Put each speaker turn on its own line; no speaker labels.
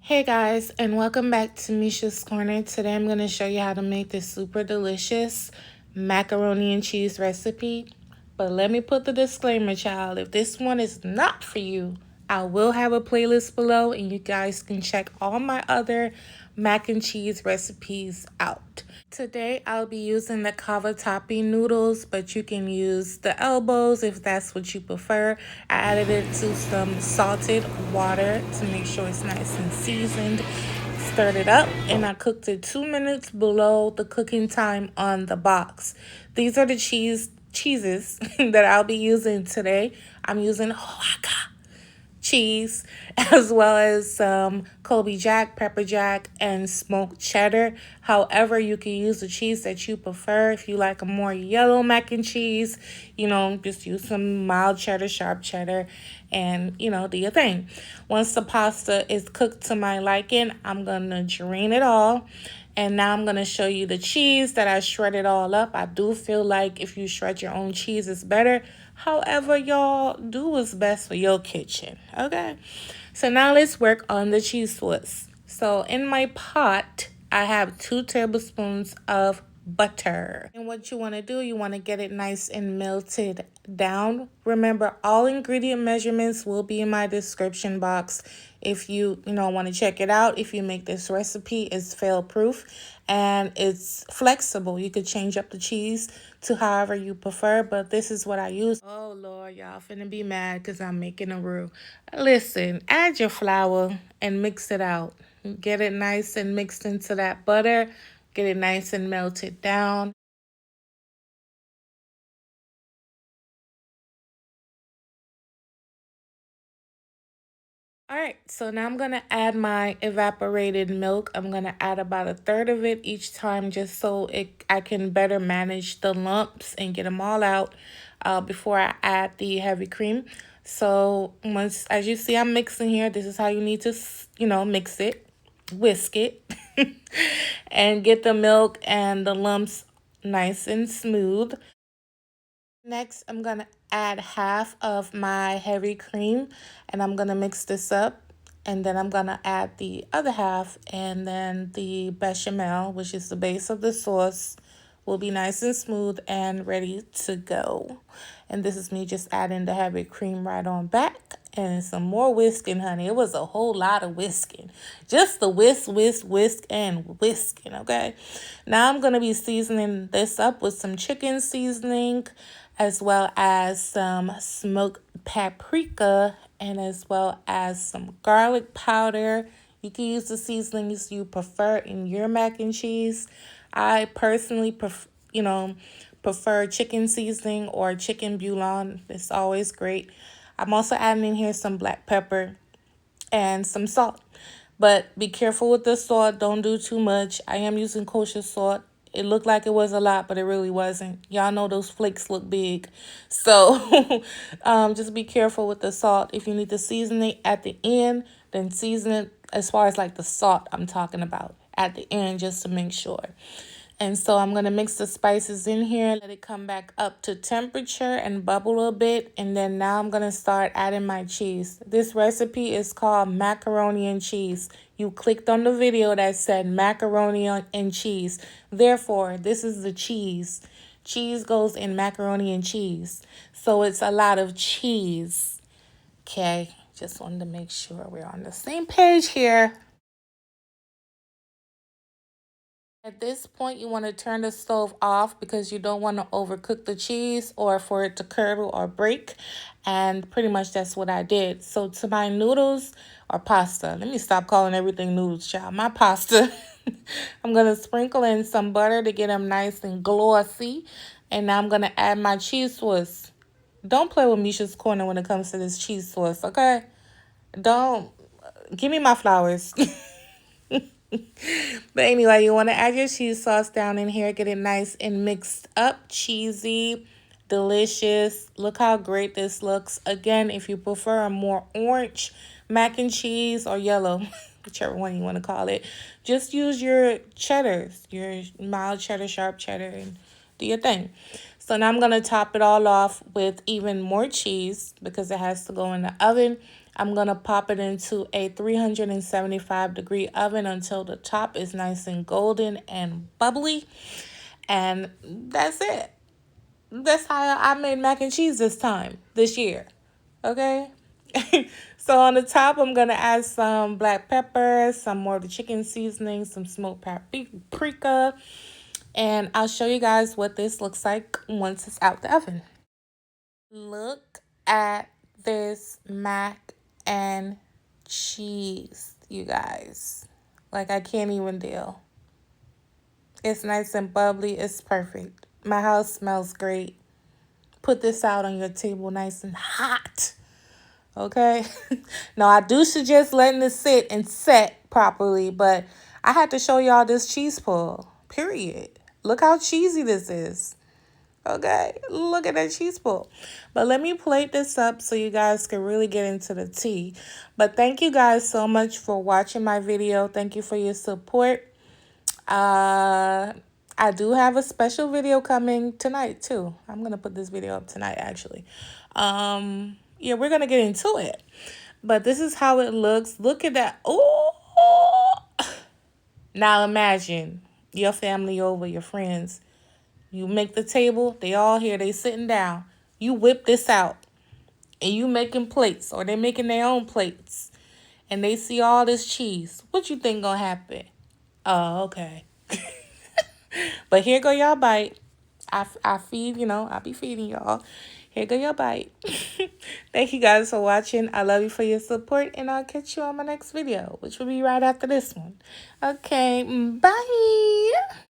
Hey guys, and welcome back to Misha's Corner. Today I'm going to show you how to make this super delicious macaroni and cheese recipe. But let me put the disclaimer, child. If this one is not for you, I will have a playlist below and you guys can check all my other mac and cheese recipes out. Today I'll be using the cavatappi noodles, but you can use the elbows if that's what you prefer. I added it to some salted water to make sure it's nice and seasoned. Stirred it up and I cooked it 2 minutes below the cooking time on the box. These are the cheeses that I'll be using today. I'm using Oaxaca cheese, as well as some Colby Jack, pepper jack, and smoked cheddar. However, you can use the cheese that you prefer. If you like a more yellow mac and cheese, just use some mild cheddar, sharp cheddar, and, do your thing. Once the pasta is cooked to my liking, I'm going to drain it all. And now I'm going to show you the cheese that I shredded all up. I do feel like if you shred your own cheese, it's better. However, y'all, do what's best for your kitchen, okay? So now let's work on the cheese sauce. So in my pot, I have 2 tablespoons of butter. And what you want to do, you want to get it nice and melted down. Remember, all ingredient measurements will be in my description box if you want to check it out. If you make this recipe, it's fail proof and it's flexible. You could change up the cheese to however you prefer, but this is what I use. Oh Lord, y'all finna be mad because I'm making a roux. Listen, add your flour and mix it out. Get it nice and mixed into that butter. Get it nice and melted down. All right, so now I'm going to add my evaporated milk. I'm going to add about 1/3 of it each time just so I can better manage the lumps and get them all out before I add the heavy cream. So as you see, I'm mixing here. This is how you need to, mix it, whisk it, and get the milk and the lumps nice and smooth. Next, I'm going to add half of my heavy cream and I'm going to mix this up. And then I'm going to add the other half and then the bechamel, which is the base of the sauce, will be nice and smooth and ready to go. And this is me just adding the heavy cream right on back and some more whisking, honey. It was a whole lot of whisking. Just the whisk, and whisking, okay? Now I'm going to be seasoning this up with some chicken seasoning, as well as some smoked paprika, and as well as some garlic powder. You can use the seasonings you prefer in your mac and cheese. I personally prefer chicken seasoning or chicken bouillon. It's always great. I'm also adding in here some black pepper and some salt. But be careful with the salt. Don't do too much. I am using kosher salt. It looked like it was a lot, but it really wasn't. Y'all know those flakes look big. So just be careful with the salt. If you need to season it at the end, then season it as far as like the salt I'm talking about at the end just to make sure. And so I'm going to mix the spices in here, let it come back up to temperature and bubble a bit. And then now I'm going to start adding my cheese. This recipe is called macaroni and cheese. You clicked on the video that said macaroni and cheese. Therefore, this is the cheese. Cheese goes in macaroni and cheese. So it's a lot of cheese. Okay, just wanted to make sure we're on the same page here. At this point, you want to turn the stove off because you don't want to overcook the cheese or for it to curdle or break. And pretty much that's what I did. So to my noodles or pasta, let me stop calling everything noodles, child. My pasta, I'm going to sprinkle in some butter to get them nice and glossy. And now I'm going to add my cheese sauce. Don't play with Misha's Corner when it comes to this cheese sauce, okay? Don't. Give me my flowers. But anyway, you want to add your cheese sauce down in here. Get it nice and mixed up. Cheesy, delicious. Look how great this looks. Again, if you prefer a more orange mac and cheese or yellow, whichever one you want to call it, just use your cheddars, your mild cheddar, sharp cheddar, and do your thing. So now I'm going to top it all off with even more cheese because it has to go in the oven. I'm going to pop it into a 375-degree oven until the top is nice and golden and bubbly. And that's it. That's how I made mac and cheese this year. Okay? So on the top, I'm going to add some black pepper, some more of the chicken seasoning, some smoked paprika. And I'll show you guys what this looks like once it's out the oven. Look at this mac and cheese, you guys. Like, I can't even deal. It's nice and bubbly. It's perfect. My house smells great. Put this out on your table nice and hot. Okay? Now, I do suggest letting it sit and set properly, but I had to show y'all this cheese pull. Period. Look how cheesy this is. Okay, look at that cheese pull. But let me plate this up so you guys can really get into the tea. But thank you guys so much for watching my video. Thank you for your support. I do have a special video coming tonight too. I'm gonna put this video up tonight actually. Yeah, we're gonna get into it. But this is how it looks. Look at that. Oh, now imagine your family over, your friends. You make the table, they all here, they sitting down. You whip this out, and you making plates, or they making their own plates, and they see all this cheese. What you think gonna happen? Oh, okay. But here go y'all bite. I feed, I be feeding y'all. Here go your bite. Thank you guys for watching. I love you for your support, and I'll catch you on my next video, which will be right after this one. Okay, bye.